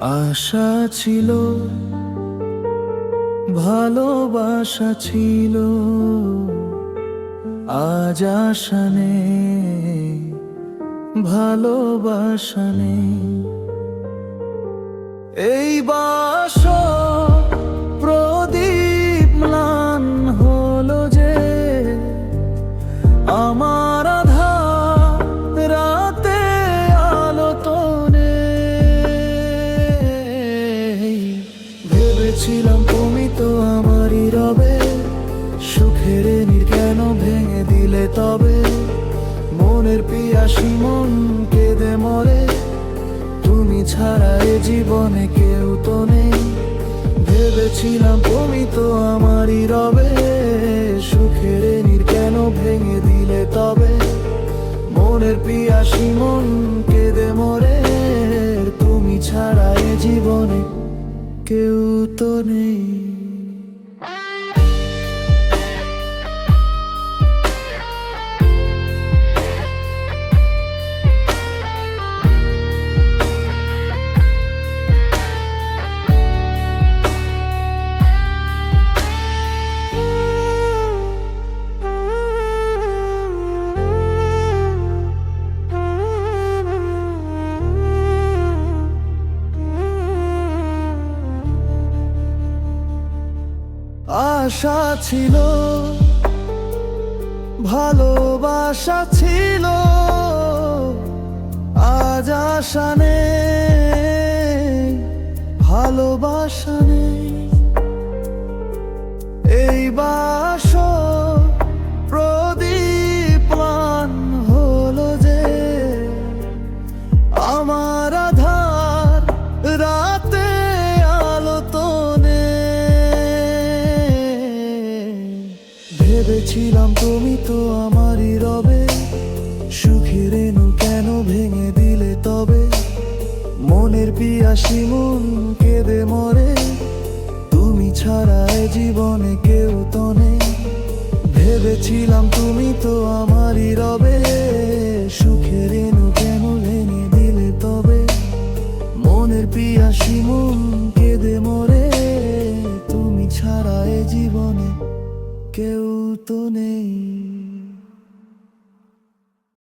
আশা ছিল, ভালোবাসা ছিল, আজ আশা নেই, ভালোবাসা নেই। এই বাসর প্রদীপ ম্লান হলো যে, আমার আধার রাতে আলো তো নেই। ভেবেছিলাম তুমি তো আমারই রবে, সুখের নীড় কেন ভেঙে দিলে তবে? মনের পিয়াসী মন কেঁদে মরে, তুমি ছাড়া এ জীবনে কেউ তো নেই। ভেবেছিলাম তুমি তো আমারই রবে, সুখের নীড় কেন ভেঙে দিলে তবে? মনের পিয়াসী মন কেঁদে মরে, তুমি ছাড়া এ জীবনে কেউ তো নেই। আশা ছিল, ভালোবাসা ছিল, আজ আশা নেই, ভালোবাসা নেই। এই বাসর প্রদীপ ম্লান হলো যে, আমার আধার রাতে আলো তো নেই। ভেবেছিলাম তুমি তো আমারই রবে, সুখের রেণু কেন ভেঙে দিলে তবে? মনের পিয়াসী মন কেঁদে মরে, তুমি ছাড়া এ জীবনে কেউ তো নেই। ভেবেছিলাম তুমি তো আমারই রবে, সুখের রেণু কেন ভেঙে দিলে তবে? মনের পিয়াসী মন কেঁদে মরে, তুমি ছাড়া এ জীবনে কেউ তো নেই।